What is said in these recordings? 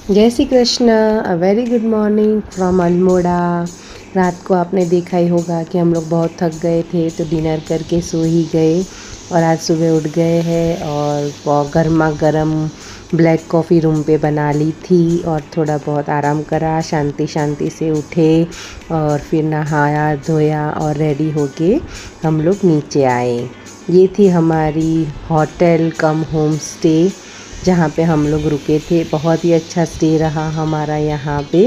जय Shri Krishna. A very good morning from Almora. रात को आपने देखा ही होगा कि हम लोग बहुत थक गए थे तो डिनर करके सो ही गए और आज सुबह उठ गए हैं और गर्मा गर्म ब्लैक कॉफ़ी रूम पे बना ली थी और थोड़ा बहुत आराम करा, शांति शांति से उठे और फिर नहाया धोया और रेडी होके हम लोग नीचे आए। ये थी हमारी होटल कम होम स्टे जहाँ पे हम लोग रुके थे। बहुत ही अच्छा स्टे रहा हमारा यहाँ पे।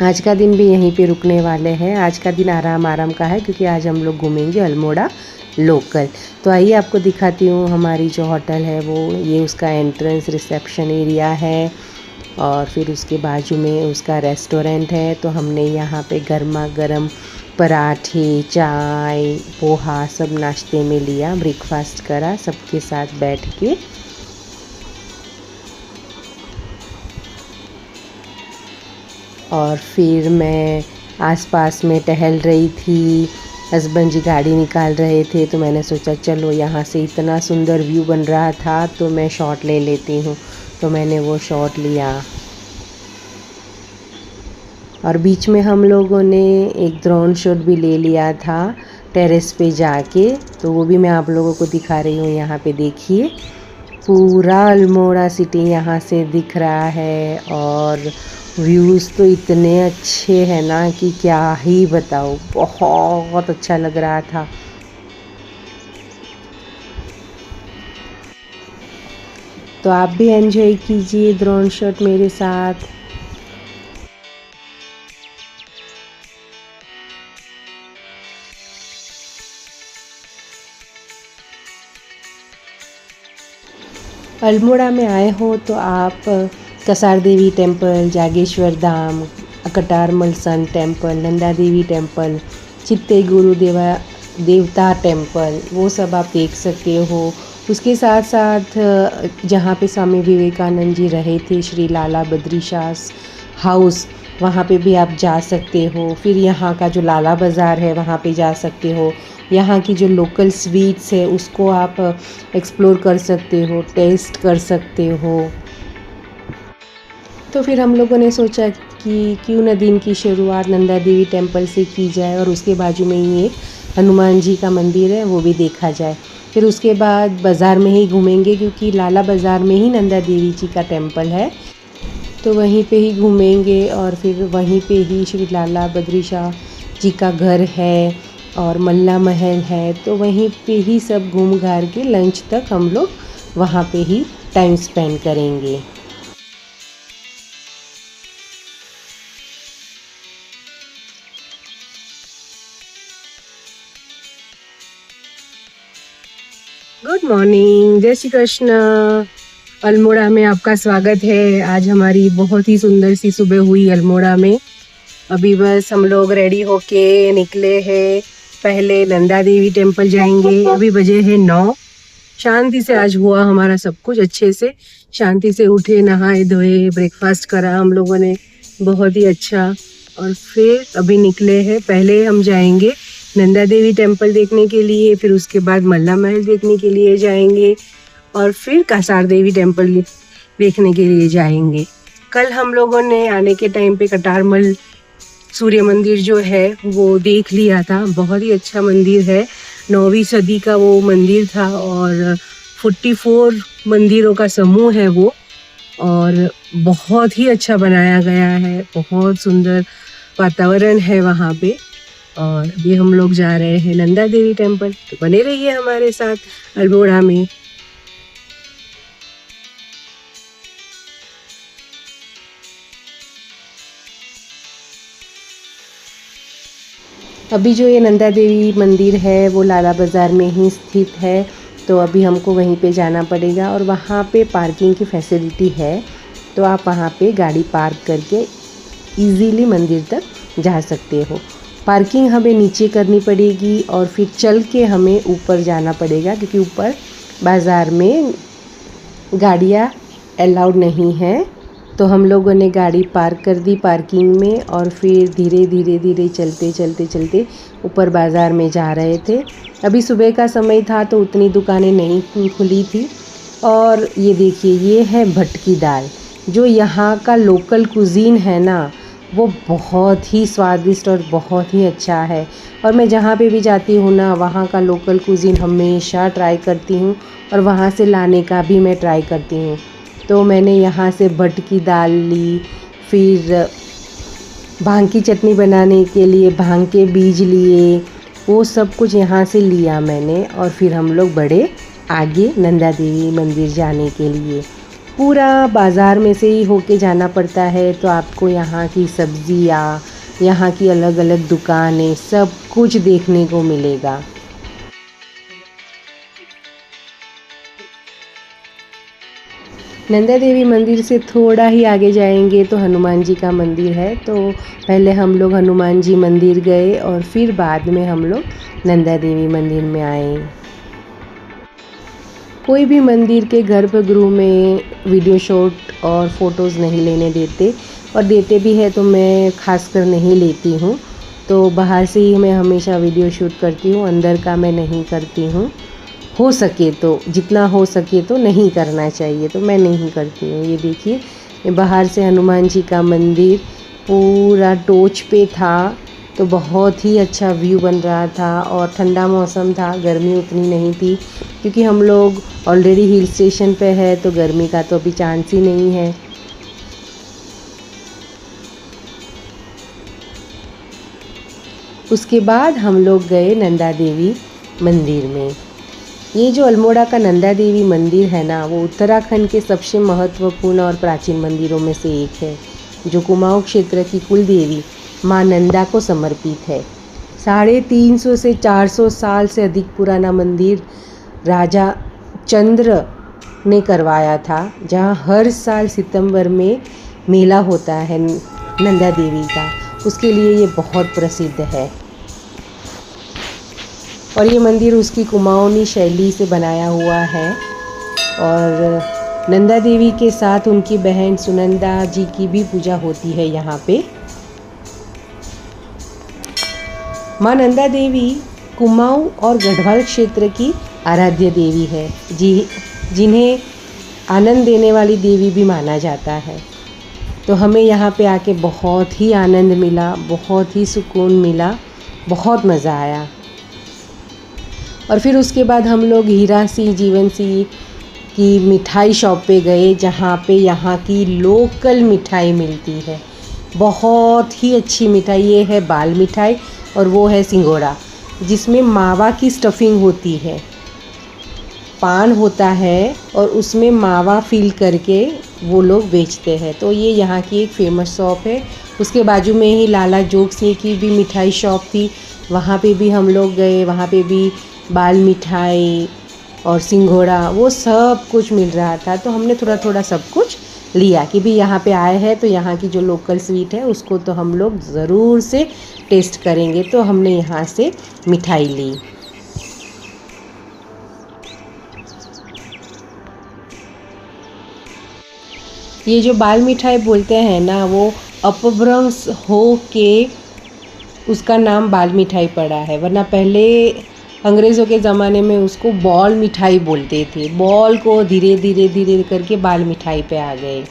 आज का दिन भी यहीं पे रुकने वाले हैं। आज का दिन आराम आराम का है क्योंकि आज हम लोग घूमेंगे अल्मोड़ा लोकल। तो आइए आपको दिखाती हूँ हमारी जो होटल है वो ये उसका एंट्रेंस रिसेप्शन एरिया है और फिर उसके बाजू में उसका रेस्टोरेंट है। तो हमने यहाँ पे गर्मा गर्म पराठे, चाय, पोहा सब नाश्ते में लिया, ब्रेकफास्ट करा सबके साथ बैठ के। और फिर मैं आसपास में टहल रही थी। हस्बैंड जी गाड़ी निकाल रहे थे तो मैंने सोचा चलो यहाँ से इतना सुंदर व्यू बन रहा था तो मैं शॉट ले लेती हूँ। तो मैंने वो शॉट लिया और बीच में हम लोगों ने एक ड्रोन शॉट भी ले लिया था टेरेस पे जाके। तो वो भी मैं आप लोगों को दिखा रही हूँ। यहाँ पे देखिए पूरा अल्मोड़ा सिटी यहाँ से दिख रहा है और व्यूज़ तो इतने अच्छे हैं ना कि क्या ही बताऊँ, बहुत अच्छा लग रहा था। तो आप भी एंजॉय कीजिए ड्रोन शॉट मेरे साथ। अल्मोड़ा में आए हो तो आप कसार देवी टेम्पल, जागेश्वर धाम, Katarmal sun temple, Nanda Devi temple, चित्ते गुरु देवता टेम्पल वो सब आप देख सकते हो। उसके साथ साथ जहाँ पे स्वामी विवेकानंद जी रहे थे, श्री लाला बद्रीशास हाउस, वहाँ पे भी आप जा सकते हो। फिर यहाँ का जो लाला बाज़ार है वहाँ पे जा सकते हो। यहाँ की जो लोकल स्वीट्स है उसको आप एक्सप्लोर कर सकते हो, टेस्ट कर सकते हो। तो फिर हम लोगों ने सोचा कि क्यों न दिन की शुरुआत नंदा देवी टेम्पल से की जाए और उसके बाजू में ही एक हनुमान जी का मंदिर है वो भी देखा जाए। फिर उसके बाद बाज़ार में ही घूमेंगे क्योंकि लाला बाज़ार में ही नंदा देवी जी का टेम्पल है। तो वहीं पे ही घूमेंगे और फिर वहीं पे ही श्री लाला बद्रीशाह जी का घर है और मल्ला महल है। तो वहीं पे ही सब घूम घार के लंच तक हम लोग वहाँ पे ही टाइम स्पेंड करेंगे। गुड मॉर्निंग, जय श्री कृष्ण। अल्मोड़ा में आपका स्वागत है। आज हमारी बहुत ही सुंदर सी सुबह हुई अल्मोड़ा में। अभी बस हम लोग रेडी होके निकले हैं। पहले नंदा देवी टेम्पल जाएंगे। अभी बजे हैं 9। शांति से आज हुआ हमारा सब कुछ अच्छे से। शांति से उठे, नहाए धोए, ब्रेकफास्ट करा हम लोगों ने, बहुत ही अच्छा। और फिर अभी निकले हैं। पहले हम जाएंगे नंदा देवी टेम्पल देखने के लिए, फिर उसके बाद मल्ला महल देखने के लिए जाएंगे और फिर कासार देवी टेम्पल देखने के लिए जाएंगे। कल हम लोगों ने आने के टाइम पे कटारमल सूर्य मंदिर जो है वो देख लिया था। बहुत ही अच्छा मंदिर है। 9वीं सदी का वो मंदिर था और 44 मंदिरों का समूह है वो और बहुत ही अच्छा बनाया गया है। बहुत सुंदर वातावरण है वहाँ पे। और अभी हम लोग जा रहे हैं नंदा देवी टेम्पल। तो बने रहिए हमारे साथ अल्मोड़ा में। अभी जो ये नंदा देवी मंदिर है वो लाला बाज़ार में ही स्थित है। तो अभी हमको वहीं पे जाना पड़ेगा और वहाँ पे पार्किंग की फैसिलिटी है। तो आप वहाँ पे गाड़ी पार्क करके इजीली मंदिर तक जा सकते हो। पार्किंग हमें नीचे करनी पड़ेगी और फिर चल के हमें ऊपर जाना पड़ेगा क्योंकि ऊपर बाज़ार में गाड़ियाँ अलाउड नहीं है। तो हम लोगों ने गाड़ी पार्क कर दी पार्किंग में और फिर धीरे धीरे धीरे चलते चलते चलते ऊपर बाज़ार में जा रहे थे। अभी सुबह का समय था तो उतनी दुकानें नहीं खुली थी। और ये देखिए, ये है भटकी दाल। जो यहाँ का लोकल कुज़ीन है ना, वो बहुत ही स्वादिष्ट और बहुत ही अच्छा है। और मैं जहाँ पे भी जाती हूँ ना, वहाँ का लोकल कुज़ीन हमेशा ट्राई करती हूँ और वहाँ से लाने का भी मैं ट्राई करती हूँ। तो मैंने यहाँ से भट की दाल ली, फिर भांग की चटनी बनाने के लिए भांग के बीज लिए, वो सब कुछ यहाँ से लिया मैंने। और फिर हम लोग बढ़े आगे नंदा देवी मंदिर जाने के लिए। पूरा बाज़ार में से ही होके जाना पड़ता है, तो आपको यहाँ की सब्जियाँ, यहाँ की अलग अलग दुकानें, सब कुछ देखने को मिलेगा। नंदा देवी मंदिर से थोड़ा ही आगे जाएंगे तो हनुमान जी का मंदिर है। तो पहले हम लोग हनुमान जी मंदिर गए और फिर बाद में हम लोग नंदा देवी मंदिर में आए। कोई भी मंदिर के गर्भगृह में वीडियो शॉट और फ़ोटोज़ नहीं लेने देते, और देते भी है तो मैं खासकर नहीं लेती हूँ। तो बाहर से ही मैं हमेशा वीडियो शूट करती हूँ, अंदर का मैं नहीं करती हूँ। हो सके तो, जितना हो सके तो नहीं करना चाहिए, तो मैं नहीं करती हूँ। ये देखिए बाहर से हनुमान जी का मंदिर पूरा टॉर्च पे था, तो बहुत ही अच्छा व्यू बन रहा था। और ठंडा मौसम था, गर्मी उतनी नहीं थी, क्योंकि हम लोग ऑलरेडी हिल स्टेशन पे है, तो गर्मी का तो अभी चांस ही नहीं है। उसके बाद हम लोग गए नंदा देवी मंदिर में। ये जो अल्मोड़ा का नंदा देवी मंदिर है ना, वो उत्तराखंड के सबसे महत्वपूर्ण और प्राचीन मंदिरों में से एक है, जो कुमाऊं क्षेत्र की कुल देवी माँ नंदा को समर्पित है। 350 से 400 साल से अधिक पुराना मंदिर राजा चंद्र ने करवाया था, जहाँ हर साल सितंबर में मेला होता है नंदा देवी का। उसके लिए ये बहुत प्रसिद्ध है। और ये मंदिर उसकी कुमाऊनी शैली से बनाया हुआ है। और नंदा देवी के साथ उनकी बहन सुनंदा जी की भी पूजा होती है यहाँ पे। माँ नंदा देवी कुमाऊं और गढ़वाल क्षेत्र की आराध्य देवी है, जिन्हें आनंद देने वाली देवी भी माना जाता है। तो हमें यहाँ पे आके बहुत ही आनंद मिला, बहुत ही सुकून मिला, बहुत मज़ा आया। और फिर उसके बाद हम लोग हीरा सिंह जीवन सिंह की मिठाई शॉप पे गए, जहाँ पे यहाँ की लोकल मिठाई मिलती है। बहुत ही अच्छी मिठाई, ये है बाल मिठाई और वो है सिंघोड़ा, जिसमें मावा की स्टफिंग होती है। पान होता है और उसमें मावा फिल करके वो लोग बेचते हैं। तो ये यहाँ की एक फ़ेमस शॉप है। उसके बाजू में ही लाला जोग सिंह की भी मिठाई शॉप थी, वहाँ पे भी हम लोग गए। वहाँ पे भी बाल मिठाई और सिंघोड़ा वो सब कुछ मिल रहा था। तो हमने थोड़ा थोड़ा सब कुछ लिया कि भी यहाँ पे आए हैं तो यहाँ की जो लोकल स्वीट है उसको तो हम लोग ज़रूर से टेस्ट करेंगे। तो हमने यहाँ से मिठाई ली। ये जो बाल मिठाई बोलते हैं ना, वो अपभ्रंश हो के उसका नाम बाल मिठाई पड़ा है, वरना पहले अंग्रेज़ों के ज़माने में उसको बॉल मिठाई बोलते थे। बॉल को धीरे धीरे धीरे करके बाल मिठाई पे आ गए।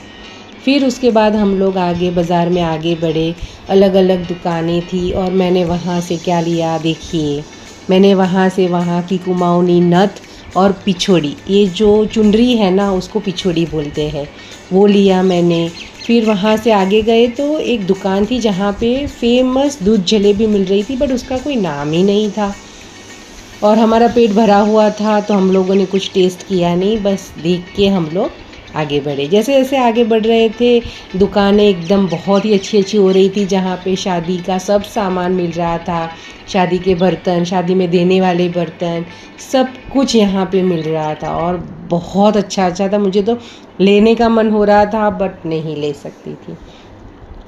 फिर उसके बाद हम लोग आगे बाज़ार में आगे बढ़े, अलग अलग दुकानें थी और मैंने वहाँ से क्या लिया देखिए। मैंने वहाँ से वहाँ की कुमाऊनी नथ और पिछोड़ी, ये जो चुनरी है ना उसको पिछोड़ी बोलते हैं, वो लिया मैंने। फिर वहाँ से आगे गए तो एक दुकान थी जहाँ पे फेमस दूध जलेबी मिल रही थी, बट उसका कोई नाम ही नहीं था। और हमारा पेट भरा हुआ था तो हम लोगों ने कुछ टेस्ट किया नहीं, बस देख के हम लोग आगे बढ़े। जैसे जैसे आगे बढ़ रहे थे, दुकानें एकदम बहुत ही अच्छी अच्छी हो रही थी, जहाँ पे शादी का सब सामान मिल रहा था। शादी के बर्तन, शादी में देने वाले बर्तन, सब कुछ यहाँ पे मिल रहा था और बहुत अच्छा अच्छा था। मुझे तो लेने का मन हो रहा था बट नहीं ले सकती थी।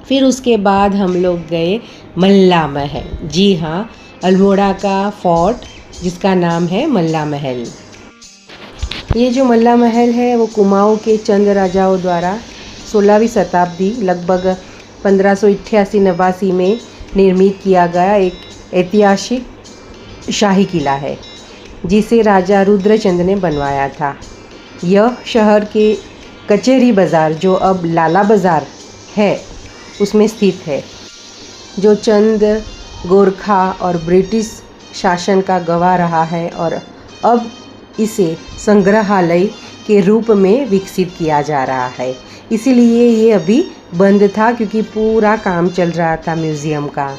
फिर उसके बाद हम लोग गए मल्ला महल। जी हाँ, अल्मोड़ा का फोर्ट जिसका नाम है मल्ला महल। ये जो मल्ला महल है वो कुमाऊं के चंद राजाओं द्वारा 16वीं शताब्दी लगभग 1588-89 में निर्मित किया गया एक ऐतिहासिक शाही किला है, जिसे राजा रुद्रचंद ने बनवाया था। यह शहर के कचहरी बाज़ार, जो अब लाला बाज़ार है, उसमें स्थित है, जो चंद गोरखा और ब्रिटिश शासन का गवाह रहा है और अब इसे संग्रहालय के रूप में विकसित किया जा रहा है। इसीलिए ये अभी बंद था क्योंकि पूरा काम चल रहा था म्यूज़ियम का।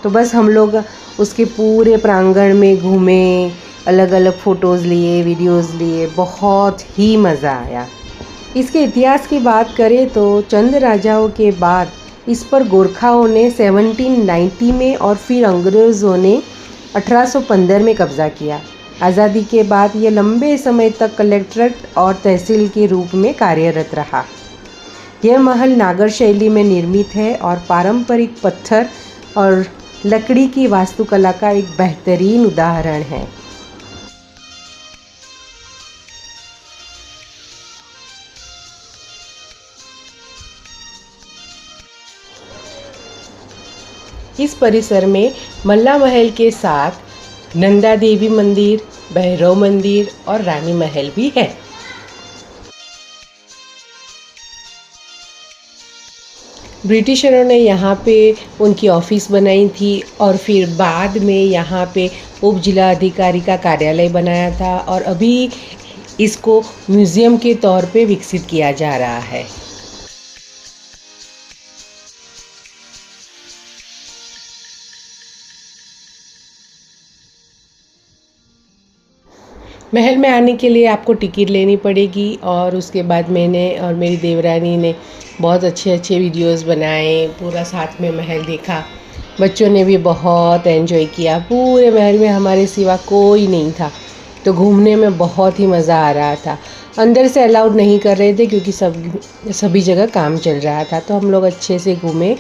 तो बस हम लोग उसके पूरे प्रांगण में घूमे, अलग अलग फ़ोटोज़ लिए, वीडियोज़ लिए, बहुत ही मज़ा आया। इसके इतिहास की बात करें तो चंद राजाओं के बाद इस पर गोरखाओं ने 1790 में और फिर अंग्रेज़ों ने 1815 में कब्ज़ा किया। आज़ादी के बाद ये लंबे समय तक कलेक्ट्रेट और तहसील के रूप में कार्यरत रहा। यह महल नागर शैली में निर्मित है और पारंपरिक पत्थर और लकड़ी की वास्तुकला का एक बेहतरीन उदाहरण है। इस परिसर में मल्ला महल के साथ नंदा देवी मंदिर, भैरव मंदिर और रानी महल भी है। ब्रिटिशरों ने यहाँ पे उनकी ऑफिस बनाई थी और फिर बाद में यहाँ पे उप जिला अधिकारी का कार्यालय बनाया था और अभी इसको म्यूज़ियम के तौर पे विकसित किया जा रहा है। महल में आने के लिए आपको टिकट लेनी पड़ेगी और उसके बाद मैंने और मेरी देवरानी ने बहुत अच्छे अच्छे वीडियोस बनाए, पूरा साथ में महल देखा। बच्चों ने भी बहुत एंजॉय किया। पूरे महल में हमारे सिवा कोई नहीं था, तो घूमने में बहुत ही मज़ा आ रहा था। अंदर से अलाउड नहीं कर रहे थे क्योंकि सभी जगह काम चल रहा था, तो हम लोग अच्छे से घूमे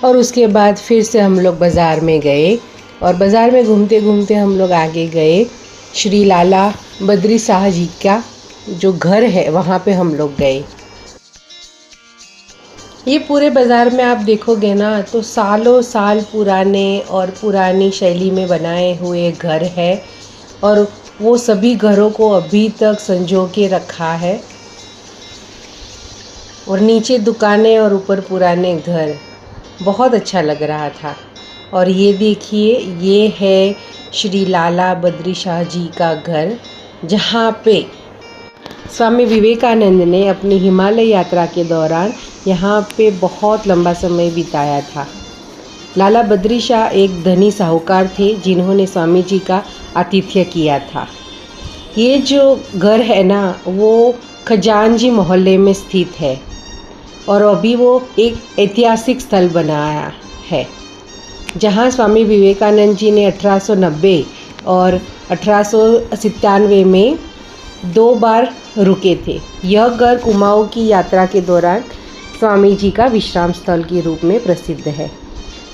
और उसके बाद फिर से हम लोग बाज़ार में गए और बाज़ार में घूमते घूमते हम लोग आगे गए। श्री लाला बद्री शाह जी का जो घर है वहाँ पे हम लोग गए। ये पूरे बाज़ार में आप देखोगे ना तो सालों साल पुराने और पुरानी शैली में बनाए हुए घर है और वो सभी घरों को अभी तक संजो के रखा है और नीचे दुकानें और ऊपर पुराने घर, बहुत अच्छा लग रहा था। और ये देखिए, ये है श्री लाला बद्री शाह जी का घर, जहाँ पे स्वामी विवेकानंद ने अपनी हिमालय यात्रा के दौरान यहाँ पे बहुत लंबा समय बिताया था। लाला बद्री शाह एक धनी साहूकार थे जिन्होंने स्वामी जी का आतिथ्य किया था। ये जो घर है ना वो खजानजी मोहल्ले में स्थित है और अभी वो एक ऐतिहासिक स्थल बनाया है, जहाँ स्वामी विवेकानंद जी ने 1890 और 1897 में 2 बार रुके थे। यह घर कुमाऊँ की यात्रा के दौरान स्वामी जी का विश्राम स्थल के रूप में प्रसिद्ध है,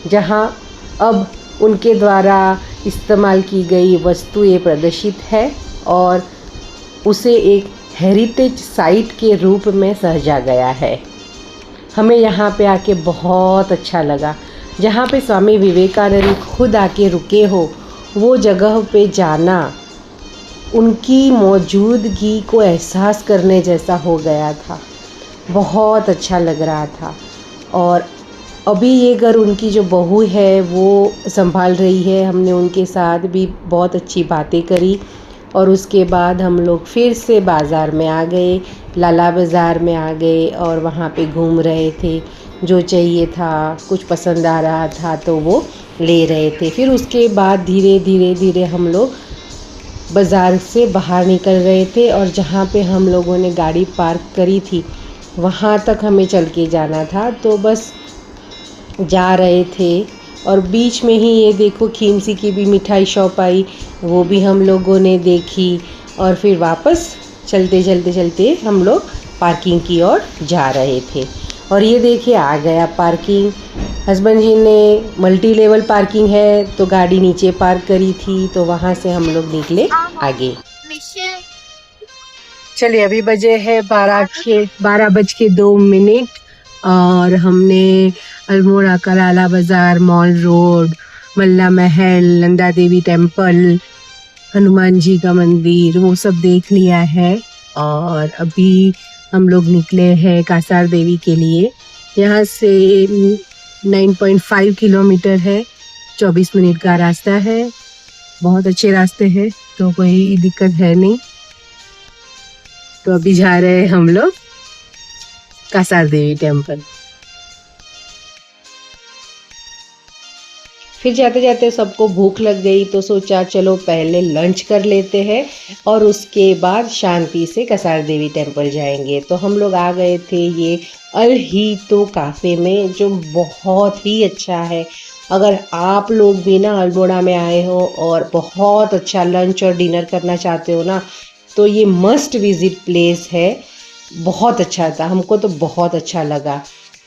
जहाँ अब उनके द्वारा इस्तेमाल की गई वस्तुएं प्रदर्शित है और उसे एक हेरिटेज साइट के रूप में सजा गया है। हमें यहाँ पे आके बहुत अच्छा लगा। जहाँ पे स्वामी विवेकानंद खुद आके रुके हो, वो जगह पे जाना उनकी मौजूदगी को एहसास करने जैसा हो गया था। बहुत अच्छा लग रहा था। और अभी ये घर उनकी जो बहू है वो संभाल रही है। हमने उनके साथ भी बहुत अच्छी बातें करी और उसके बाद हम लोग फिर से बाज़ार में आ गए, लाला बाज़ार में आ गए और वहाँ पे घूम रहे थे। जो चाहिए था, कुछ पसंद आ रहा था तो वो ले रहे थे। फिर उसके बाद धीरे धीरे हम लोग बाज़ार से बाहर निकल रहे थे और जहाँ पे हम लोगों ने गाड़ी पार्क करी थी वहाँ तक हमें चल के जाना था, तो बस जा रहे थे। और बीच में ही ये देखो खीमसी की भी मिठाई शॉप आई, वो भी हम लोगों ने देखी और फिर वापस चलते हम लोग पार्किंग की ओर जा रहे थे। और ये देखिए आ गया पार्किंग। हस्बैंड जी ने मल्टी लेवल पार्किंग है तो गाड़ी नीचे पार्क करी थी, तो वहाँ से हम लोग निकले आगे। चलिए अभी बजे है 12:02 और हमने अल्मोड़ा का लाला बाज़ार, mall road, Malla Mahal, Nanda Devi temple, Hanuman ji का मंदिर वो सब देख लिया है। और अभी हम लोग निकले हैं कासार देवी के लिए। यहाँ से 9.5 किलोमीटर है, 24 मिनट का रास्ता है। बहुत अच्छे रास्ते हैं, तो कोई दिक्कत है नहीं। तो अभी जा रहे हैं हम लोग कासार देवी टेम्पल। फिर जाते जाते सबको भूख लग गई, तो सोचा चलो पहले लंच कर लेते हैं और उसके बाद शांति से कासार देवी टेम्पल जाएंगे। तो हम लोग आ गए थे ये अल हीतो काफ़े में, जो बहुत ही अच्छा है। अगर आप लोग भी ना अल्मोड़ा में आए हो और बहुत अच्छा लंच और डिनर करना चाहते हो ना, तो ये मस्ट विज़िट प्लेस है। बहुत अच्छा था, हमको तो बहुत अच्छा लगा।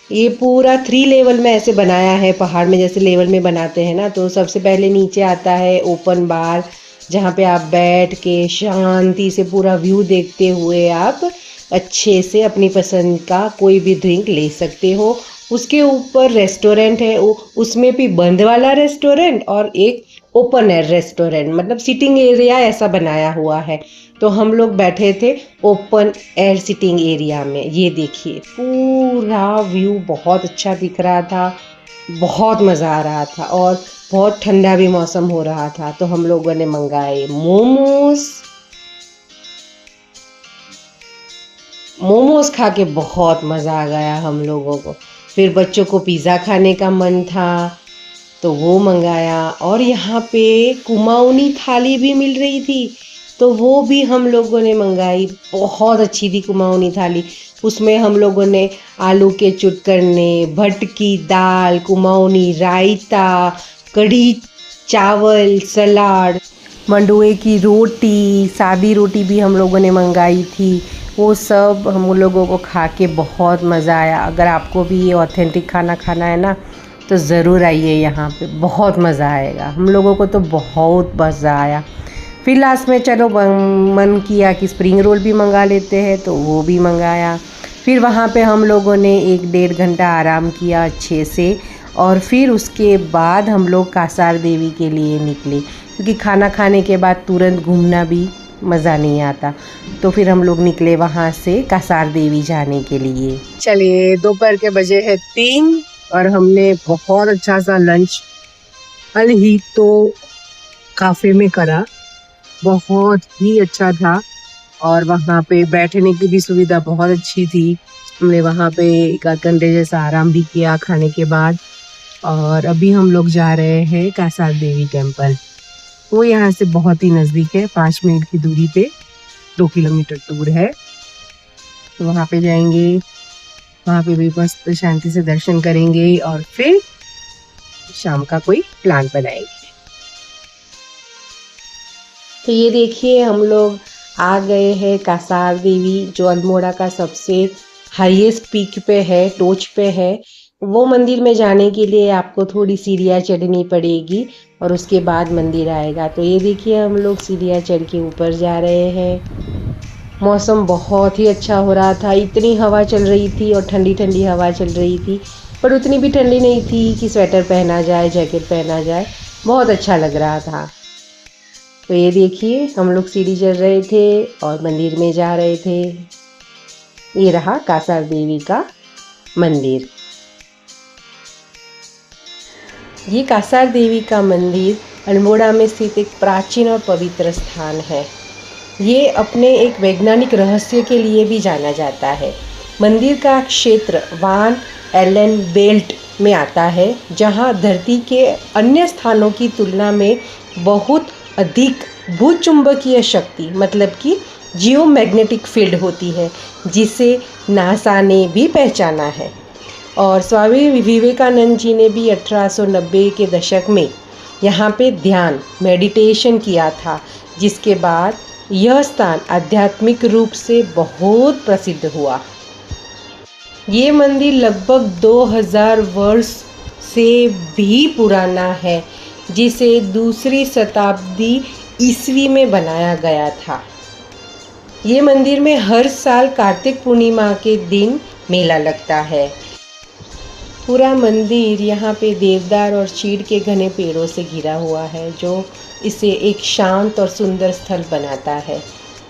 ये पूरा 3 लेवल में ऐसे बनाया है, पहाड़ में जैसे लेवल में बनाते हैं ना। तो सबसे पहले नीचे आता है ओपन बार, जहाँ पे आप बैठ के शांति से पूरा व्यू देखते हुए आप अच्छे से अपनी पसंद का कोई भी ड्रिंक ले सकते हो। उसके ऊपर रेस्टोरेंट है, उसमें भी बंद वाला रेस्टोरेंट और एक ओपन एयर रेस्टोरेंट, मतलब सिटिंग एरिया ऐसा बनाया हुआ है। तो हम लोग बैठे थे ओपन एयर सिटिंग एरिया में। ये देखिए पूरा व्यू बहुत अच्छा दिख रहा था, बहुत मज़ा आ रहा था और बहुत ठंडा भी मौसम हो रहा था। तो हम लोगों ने मंगाए मोमोज खा के बहुत मज़ा आ गया हम लोगों को। फिर बच्चों को पिज़्ज़ा खाने का मन था, तो वो मंगाया। और यहाँ पे कुमाऊनी थाली भी मिल रही थी, तो वो भी हम लोगों ने मंगाई। बहुत अच्छी थी कुमाऊनी थाली। उसमें हम लोगों ने आलू के चुटकने, भटकी दाल, कुमाऊनी रायता, कढ़ी चावल, सलाद, मंडुए की रोटी, सादी रोटी भी हम लोगों ने मंगाई थी। वो सब हम लोगों को खा के बहुत मज़ा आया। अगर आपको भी ये ऑथेंटिक खाना खाना है ना, तो ज़रूर आइए यहाँ पे, बहुत मज़ा आएगा। हम लोगों को तो बहुत मज़ा आया। फिर लास्ट में चलो मन किया कि स्प्रिंग रोल भी मंगा लेते हैं, तो वो भी मंगाया। फिर वहाँ पे हम लोगों ने 1-1.5 घंटा आराम किया अच्छे से, और फिर उसके बाद हम लोग कासार देवी के लिए निकले, क्योंकि खाना खाने के बाद तुरंत घूमना भी मज़ा नहीं आता। तो फिर हम लोग निकले वहाँ से कासार देवी जाने के लिए। चलिए, दोपहर के बजे है 3 और हमने बहुत अच्छा सा लंच अल हीतो काफ़े में करा। बहुत ही अच्छा था और वहाँ पे बैठने की भी सुविधा बहुत अच्छी थी। हमने वहाँ पे 1 घंटे जैसा आराम भी किया खाने के बाद। और अभी हम लोग जा रहे हैं कासार देवी टेम्पल। वो यहाँ से बहुत ही नज़दीक है, 5 मिनट की दूरी पे, 2 किलोमीटर दूर है। तो वहाँ पे जाएंगे, वहाँ पे भी मस्त शांति से दर्शन करेंगे और फिर शाम का कोई प्लान बनाएंगे। तो ये देखिए हम लोग आ गए हैं कासार देवी, जो अल्मोड़ा का सबसे हाईएस्ट पीक पे है, टोच पे है। वो मंदिर में जाने के लिए आपको थोड़ी सीढ़ियाँ चढ़नी पड़ेगी और उसके बाद मंदिर आएगा। तो ये देखिए हम लोग सीढ़ियाँ चढ़ के ऊपर जा रहे हैं। मौसम बहुत ही अच्छा हो रहा था, इतनी हवा चल रही थी और ठंडी ठंडी हवा चल रही थी, पर उतनी भी ठंडी नहीं थी कि स्वेटर पहना जाए, जैकेट पहना जाए। बहुत अच्छा लग रहा था। तो ये देखिए हम लोग सीढ़ी चढ़ रहे थे और मंदिर में जा रहे थे। ये रहा कासार देवी का मंदिर। ये कासार देवी का मंदिर अल्मोड़ा में स्थित एक प्राचीन और पवित्र स्थान है। ये अपने एक वैज्ञानिक रहस्य के लिए भी जाना जाता है। मंदिर का क्षेत्र वान एलन बेल्ट में आता है, जहां धरती के अन्य स्थानों की तुलना में बहुत अधिक भूचुंबकीय शक्ति, मतलब कि जियोमैग्नेटिक फील्ड होती है, जिसे नासा ने भी पहचाना है। और स्वामी विवेकानंद जी ने भी 1890 के दशक में यहाँ पे ध्यान, मेडिटेशन किया था, जिसके बाद यह स्थान आध्यात्मिक रूप से बहुत प्रसिद्ध हुआ। ये मंदिर लगभग 2000 वर्ष से भी पुराना है, जिसे 2री शताब्दी ईस्वी में बनाया गया था। ये मंदिर में हर साल कार्तिक पूर्णिमा के दिन मेला लगता है। पूरा मंदिर यहाँ पे देवदार और चीड़ के घने पेड़ों से घिरा हुआ है, जो इसे एक शांत और सुंदर स्थल बनाता है।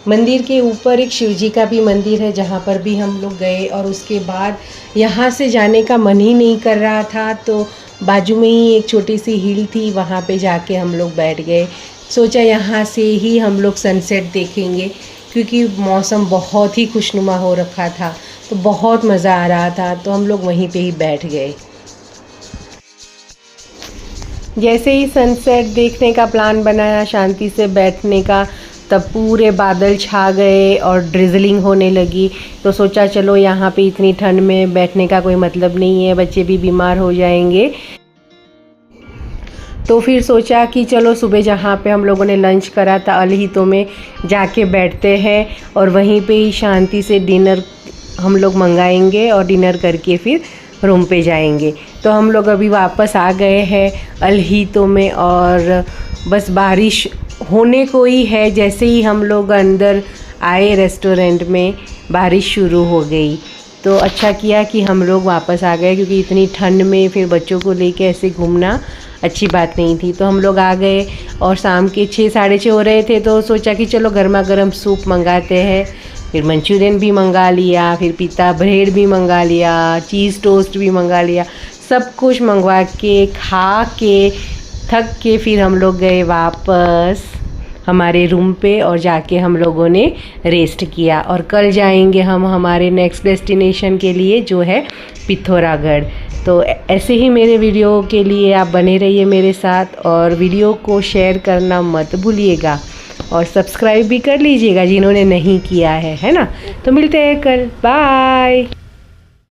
मंदिर के ऊपर एक शिवजी का भी मंदिर है जहाँ पर भी हम लोग गए। और उसके बाद यहाँ से जाने का मन ही नहीं कर रहा था, तो बाजू में ही एक छोटी सी हिल थी, वहाँ पे जाके हम लोग बैठ गए। सोचा यहाँ से ही हम लोग सनसेट देखेंगे, क्योंकि मौसम बहुत ही खुशनुमा हो रखा था, तो बहुत मज़ा आ रहा था, तो हम लोग वहीं पे ही बैठ गए। जैसे ही सनसेट देखने का प्लान बनाया, शांति से बैठने का, तब पूरे बादल छा गए और ड्रिजलिंग होने लगी। तो सोचा चलो यहाँ पे इतनी ठंड में बैठने का कोई मतलब नहीं है, बच्चे भी बीमार हो जाएंगे। तो फिर सोचा कि चलो सुबह जहाँ पे हम लोगों ने लंच करा था अलहितो में जाके बैठते हैं, और वहीं पे ही शांति से डिनर हम लोग मंगाएंगे और डिनर करके फिर रूम पे जाएंगे। तो हम लोग अभी वापस आ गए हैं अलहितो में, और बस बारिश होने को ही है। जैसे ही हम लोग अंदर आए रेस्टोरेंट में, बारिश शुरू हो गई। तो अच्छा किया कि हम लोग वापस आ गए, क्योंकि इतनी ठंड में फिर बच्चों को लेके ऐसे घूमना अच्छी बात नहीं थी। तो हम लोग आ गए और शाम के 6 साढ़े 6 हो रहे थे, तो सोचा कि चलो गर्मा गर्म सूप मंगाते हैं। फिर मंचूरियन भी मंगा लिया, फिर पिता ब्रेड भी मंगा लिया, चीज़ टोस्ट भी मंगा लिया। सब कुछ मंगवा के खा के थक के फिर हम लोग गए वापस हमारे रूम पे, और जाके हम लोगों ने रेस्ट किया। और कल जाएंगे हम हमारे नेक्स्ट डेस्टिनेशन के लिए, जो है पिथौरागढ़। तो ऐसे ही मेरे वीडियो के लिए आप बने रहिए मेरे साथ, और वीडियो को शेयर करना मत भूलिएगा, और सब्सक्राइब भी कर लीजिएगा जिन्होंने नहीं किया है ना। तो मिलते हैं कल, बाय।